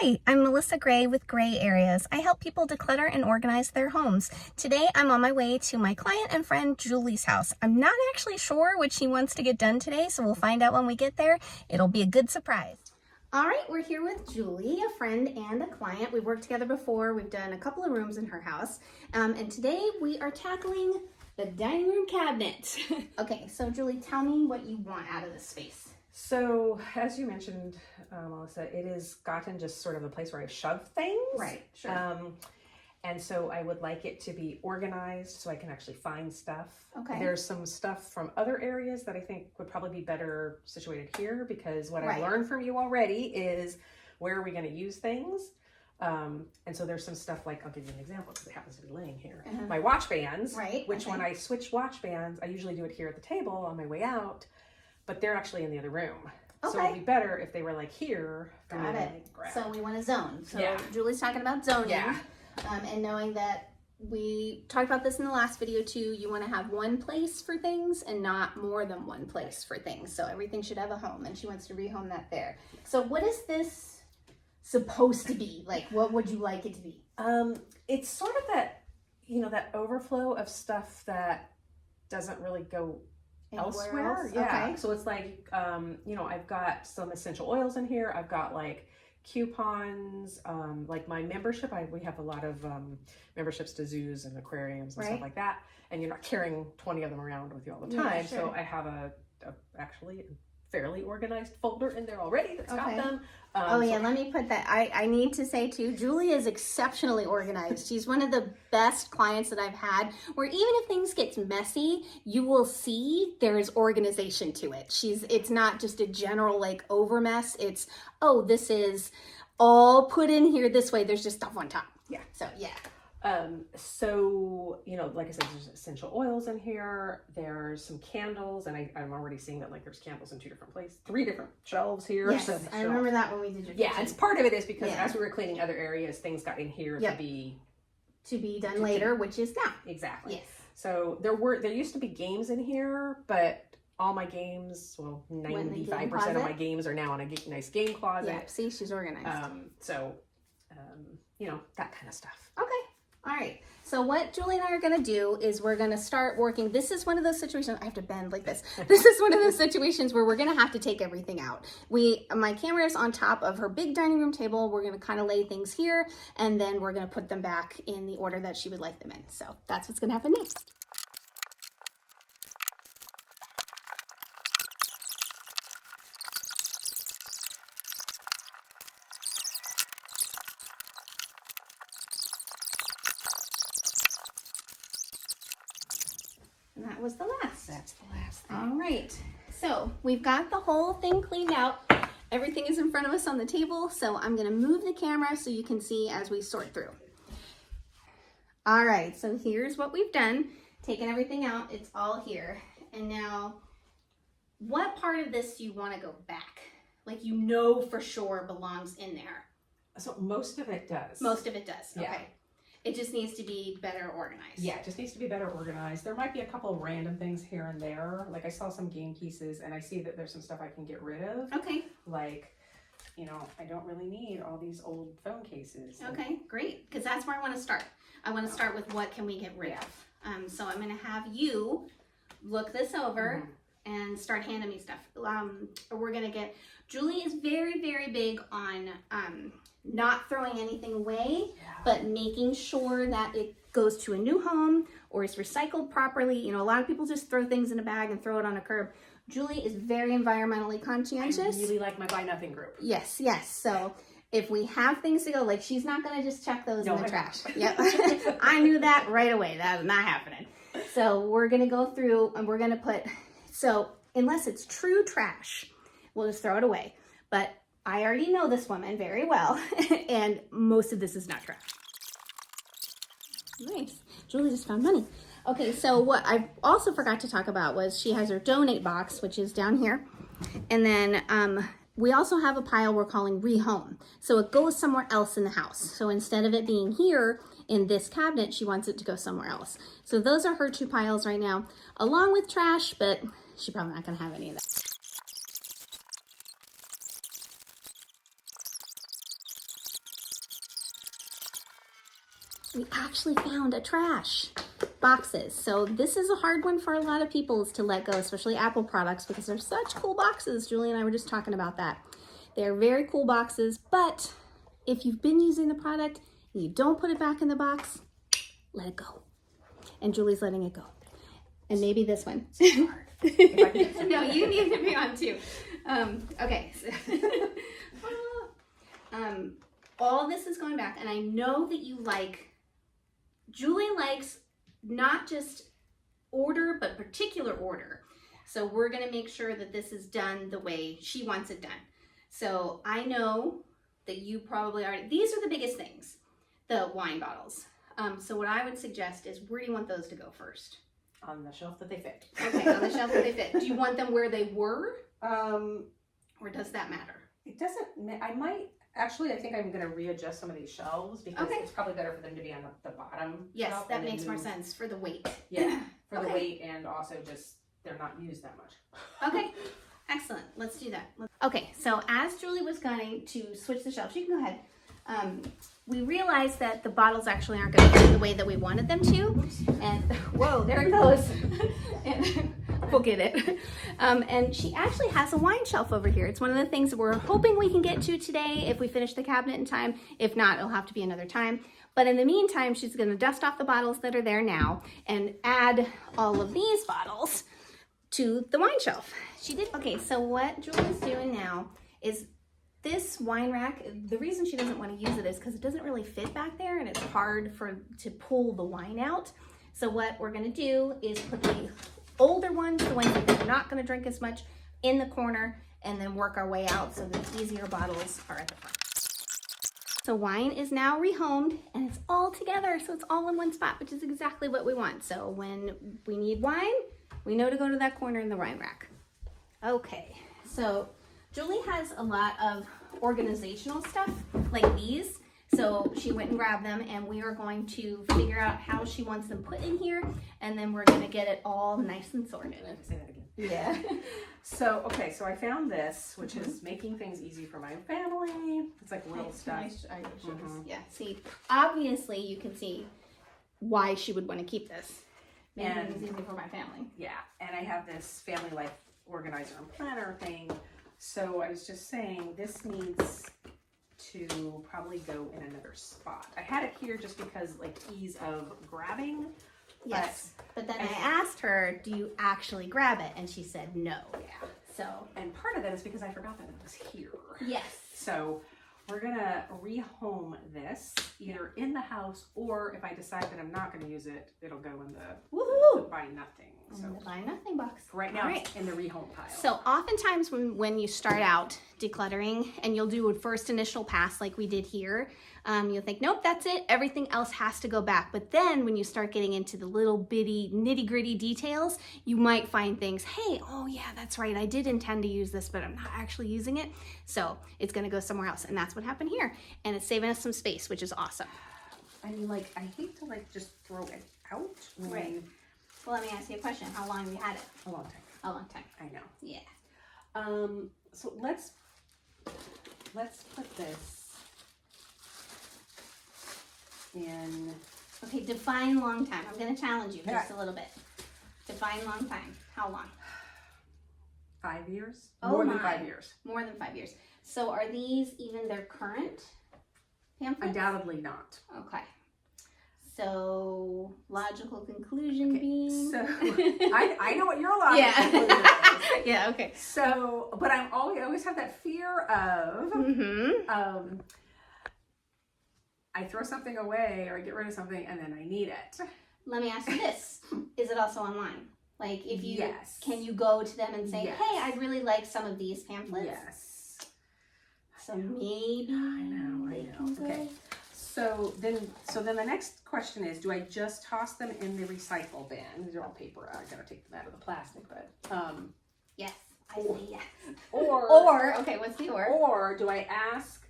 Hi, I'm Melissa Gray with Gray Areas. I help people declutter and organize their homes. Today, I'm on my way to my client and friend Julie's house. I'm not actually sure what she wants to get done today, so we'll find out when we get there. It'll be a good surprise. All right, we're here with Julie, a friend and a client. We've worked together before. We've done a couple of rooms in her house. And today we are tackling the dining room cabinet. Okay, so Julie, tell me what you want out of this space. So, as you mentioned, Melissa, it has gotten just sort of a place where I shove things. Right, sure. And so I would like it to be organized so I can actually find stuff. Okay. There's some stuff from other areas that I think would probably be better situated here, because what I've learned from you already is where are we going to use things. And so there's some stuff like, I'll give you an example because it happens to be laying here. My watch bands, which when I switch watch bands, I usually do it here at the table on my way out, but they're actually in the other room. So it'd be better if they were like here. Got it. So we want to zone. So Julie's talking about zoning. Yeah. And knowing that we talked about this in the last video too, you want to have one place for things and not more than one place for things. So everything should have a home, and she wants to rehome that there. So what is this supposed to be? Like, what would you like it to be? It's sort of that, that overflow of stuff that doesn't really go elsewhere. Else? Yeah. Okay. So it's like, I've got some essential oils in here. I've got like coupons, like my membership. We have a lot of memberships to zoos and aquariums and stuff like that. And you're not carrying 20 of them around with you all the time. Yeah, sure. So I have a actually fairly organized folder in there already that's got them. Let me put that. I need to say too, Julie is exceptionally organized. She's one of the best clients that I've had, where even if things get messy, you will see there is organization to it. It's not just a general like over mess. It's, this is all put in here this way. There's just stuff on top. Yeah. So yeah. Like I said, there's essential oils in here. There's some candles, and I'm already seeing that like there's candles in 3 different shelves here. Yes, so I remember that when we did your kitchen. It's part of it is because as we were cleaning other areas, things got in here to be done later, which is now. Exactly. Yes. So there used to be games in here, but all my games, 95% of my games are now in a nice game closet. Yeah, see, she's organized. That kind of stuff. Okay. All right, so what Julie and I are gonna do is we're gonna start working. This is one of those situations, I have to bend like this. This is one of those situations where we're gonna have to take everything out. My camera is on top of her big dining room table. We're gonna kind of lay things here, and then we're gonna put them back in the order that she would like them in. So that's what's gonna happen next. And that was the last. That's the last thing. All right. So we've got the whole thing cleaned out. Everything is in front of us on the table. So I'm going to move the camera so you can see as we sort through. All right. So here's what we've done. Taken everything out. It's all here. And now, what part of this do you want to go back? Like for sure belongs in there. So most of it does. Most of it does. Yeah. Okay. It just needs to be better organized. Yeah, it just needs to be better organized. There might be a couple of random things here and there. Like I saw some game pieces, and I see that there's some stuff I can get rid of. Okay. Like, I don't really need all these old phone cases. Okay, great. Because that's where I want to start. I want to start with what can we get rid of. So I'm going to have you look this over and start handing me stuff. We're going to get, Julie is very, very big on not throwing anything away, but making sure that it goes to a new home or is recycled properly. A lot of people just throw things in a bag and throw it on a curb. Julie is very environmentally conscientious. I really like my Buy Nothing group. Yes. So if we have things to go, like she's not going to just chuck those in the trash. Yep. I knew that right away. That was not happening. So we're going to go through and we're going to put, unless it's true trash, we'll just throw it away. But I already know this woman very well, and most of this is not trash. Nice. Julie just found money. Okay, so what I also forgot to talk about was she has her donate box, which is down here. And then we also have a pile we're calling rehome. So it goes somewhere else in the house. So instead of it being here in this cabinet, she wants it to go somewhere else. So those are her 2 piles right now, along with trash, but she's probably not going to have any of that. we actually found a trash boxes. So this is a hard one for a lot of people is to let go, especially Apple products, because they're such cool boxes. Julie and I were just talking about that. They're very cool boxes, but if you've been using the product and you don't put it back in the box, let it go. And Julie's letting it go. And maybe this one. No, you need to be on too. Okay. All this is going back, and I know that you like, Julie likes not just order, but particular order. So we're gonna make sure that this is done the way she wants it done. So I know that you probably already, these are the biggest things, the wine bottles. So what I would suggest is, where do you want those to go first? On the shelf that they fit. Okay, on the shelf that they fit. Do you want them where they were? Or does that matter? It doesn't, I might, actually, I think I'm going to readjust some of these shelves because it's probably better for them to be on the bottom. Yes, shelf that makes more sense for the weight. Yeah, for the weight, and also just, they're not used that much. Okay, excellent. Let's do that. Okay, so as Julie was going to switch the shelves, you can go ahead. We realized that the bottles actually aren't going to fit the way that we wanted them to. And whoa, there it goes. And we'll get it. And she actually has a wine shelf over here. It's one of the things that we're hoping we can get to today if we finish the cabinet in time. If not, it'll have to be another time. But in the meantime, she's going to dust off the bottles that are there now and add all of these bottles to the wine shelf. She did. Okay, so what Julie's doing now is this wine rack, the reason she doesn't want to use it is because it doesn't really fit back there and it's hard to pull the wine out. So what we're going to do is put the older ones, the ones that we're not going to drink as much, in the corner, and then work our way out so the easier bottles are at the front. So wine is now rehomed and it's all together, so it's all in one spot, which is exactly what we want. So when we need wine, we know to go to that corner in the wine rack. Okay, so Julie has a lot of organizational stuff like these. So she went and grabbed them, and we are going to figure out how she wants them put in here, and then we're gonna get it all nice and sorted. I have to say that again. Yeah. So, okay, so I found this, which is making things easy for my family. It's like little stuff. Yeah, see, obviously you can see why she would want to keep this. Making things easy for my family. Yeah, and I have this family life organizer and planner thing. So I was just saying this needs to probably go in another spot. I had it here just because like ease of grabbing. Yes, but then I asked her, do you actually grab it? And she said no. Yeah. So. And part of that is because I forgot that it was here. Yes. So we're gonna rehome this either in the house, or if I decide that I'm not gonna use it, it'll go in the buy nothing. So the buy nothing box. Right now it's in the rehome pile. So oftentimes when you start out decluttering and you'll do a first initial pass like we did here, you'll think, nope, that's it. Everything else has to go back. But then when you start getting into the little bitty nitty gritty details, you might find things, hey, oh yeah, that's right. I did intend to use this, but I'm not actually using it. So it's going to go somewhere else. And that's what happened here. And it's saving us some space, which is awesome. I mean, like, I hate to like just throw it out. Right. Well, let me ask you a question. How long have you had it? A long time. A long time. I know. Yeah. So let's put this in. Okay, define long time. I'm going to challenge you just a little bit. Define long time. How long? 5 years? Oh, More than 5 years. More than 5 years. So are these even their current pamphlets? Undoubtedly not. Okay. So logical conclusion being. So I know what your logical conclusion is. Yeah. Okay. So, but I always have that fear of I throw something away or I get rid of something and then I need it. Let me ask you this: is it also online? Like, if you can you go to them and say, yes. "Hey, I'd really like some of these pamphlets." Yes. So maybe I know. Okay. So then the next question is, do I just toss them in the recycle bin? These are all paper. I gotta take them out of the plastic, but yes, I say yes. Or okay, what's the or? Or do I ask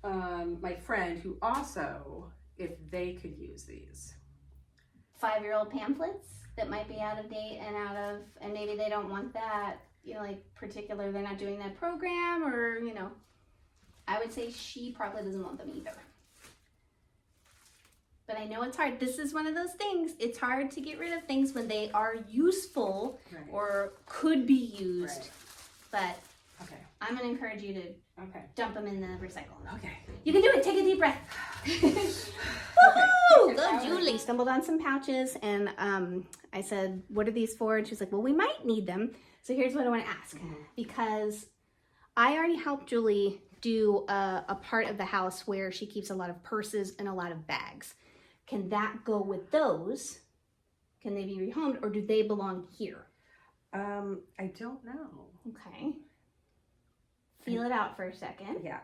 my friend who also if they could use these 5-year-old pamphlets that might be out of date and maybe they don't want that, like particular, they're not doing that program, or I would say she probably doesn't want them either. But I know it's hard. This is one of those things. It's hard to get rid of things when they are useful or could be used. But I'm going to encourage you to dump them in the recycle. Okay. You can do it. Take a deep breath. Woohoo! Go, Julie. Stumbled on some pouches, and I said, what are these for? And she's like, well, we might need them. So here's what I want to ask. Because I already helped Julie do a part of the house where she keeps a lot of purses and a lot of bags. Can that go with those? Can they be rehomed, or do they belong here? I don't know. Okay. Feel it out for a second. Yeah.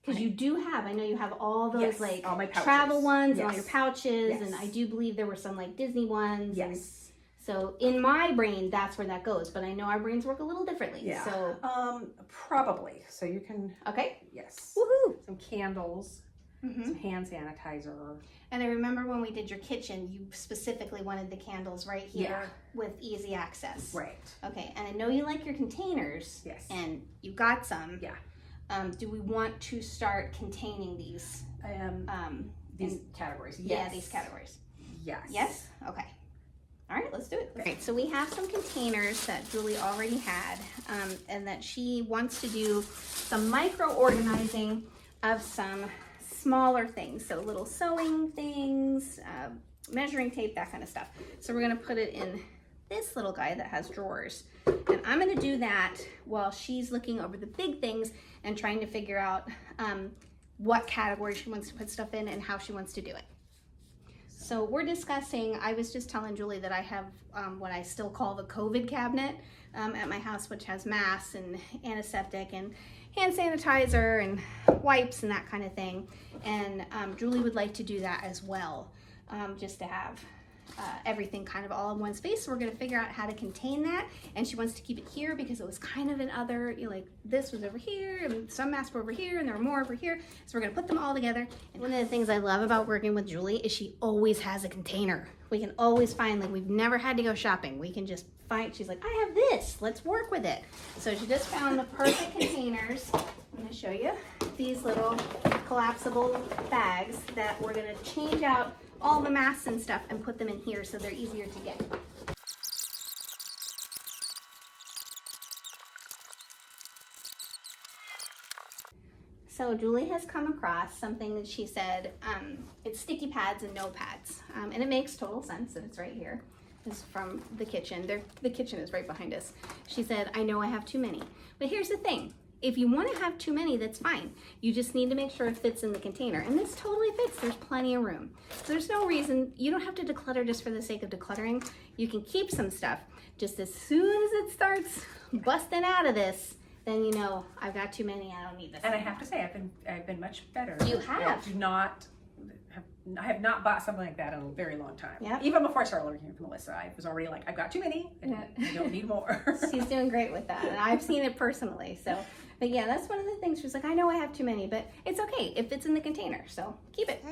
Because you do have, I know you have all those like all my travel ones and all your pouches, and I do believe there were some like Disney ones. Yes. So in my brain, that's where that goes, but I know our brains work a little differently. Yeah. So probably. So you can. Okay. Yes. Woohoo! Some candles, some hand sanitizer. And I remember when we did your kitchen, you specifically wanted the candles right here with easy access. Right. Okay. And I know you like your containers. Yes. And you got some. Yeah. Do we want to start containing these? These categories. Yes. Yeah, these categories. Yes. Yes? Okay. All right, let's do it. Okay, so we have some containers that Julie already had, and that she wants to do some micro-organizing of some smaller things. So little sewing things, measuring tape, that kind of stuff. So we're gonna put it in this little guy that has drawers. And I'm gonna do that while she's looking over the big things and trying to figure out what category she wants to put stuff in and how she wants to do it. So we're discussing, I was just telling Julie that I have what I still call the COVID cabinet at my house, which has masks and antiseptic and hand sanitizer and wipes and that kind of thing. And Julie would like to do that as well, just to have everything kind of all in one space. So we're going to figure out how to contain that, and she wants to keep it here because it was kind of in other, you know, like this was over here and some masks were over here and there were more over here, so we're going to put them all together. And one of the things I love about working with Julie is she always has a container. We can always find, like, we've never had to go shopping. We can just find, she's like, I have this, let's work with it. So she just found the perfect containers. I'm going to show you these little collapsible bags that we're going to change out all the masks and stuff and put them in here so they're easier to get. So Julie has come across something that she said, it's sticky pads and notepads. And it makes total sense that it's right here. It's from the kitchen. The kitchen is right behind us. She said, I know I have too many. But here's the thing. If you want to have too many, that's fine. You just need to make sure it fits in the container. And this totally fits. There's plenty of room. So there's no reason, you don't have to declutter just for the sake of decluttering. You can keep some stuff. Just as soon as it starts busting out of this, then you know, I've got too many, I don't need this. And I have to say, I've been much better. You have. I have not bought something like that in a very long time. Yeah. Even before I started working with Melissa, I was already like, I've got too many, and I don't need more. She's doing great with that, and I've seen it personally. So, but yeah, that's one of the things. She's like, I know I have too many, but it's okay. It fits in the container, so keep it.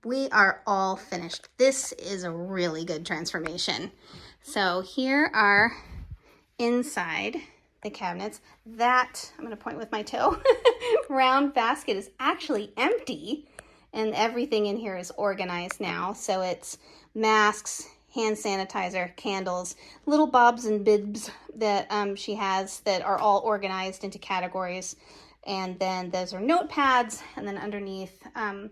We are all finished. This is a really good transformation. So here are inside the cabinets. That, I'm going to point with my toe, round basket is actually empty. And everything in here is organized now. So it's masks, hand sanitizer, candles, little bobs and bibs that she has that are all organized into categories. And then those are notepads. And then underneath, I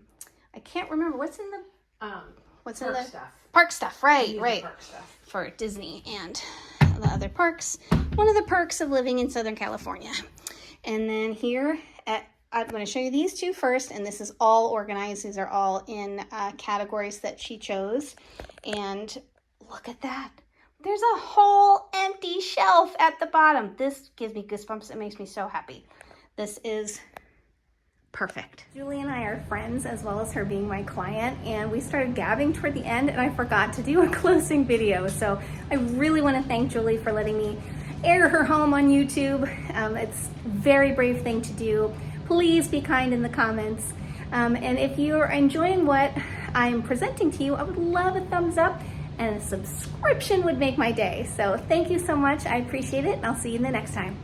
can't remember what's in the Park stuff. Park stuff, right. Park stuff. For Disney and the other parks. One of the perks of living in Southern California. And then here I'm going to show you these two first, and this is all organized. These are all in categories that she chose. And look at that. There's a whole empty shelf at the bottom. This gives me goosebumps. It makes me so happy. This is perfect. Julie and I are friends, as well as her being my client, and we started gabbing toward the end, and I forgot to do a closing video. So I really want to thank Julie for letting me air her home on YouTube. It's a very brave thing to do. Please be kind in the comments. And if you're enjoying what I'm presenting to you, I would love a thumbs up, and a subscription would make my day. So thank you so much. I appreciate it, and I'll see you in the next time.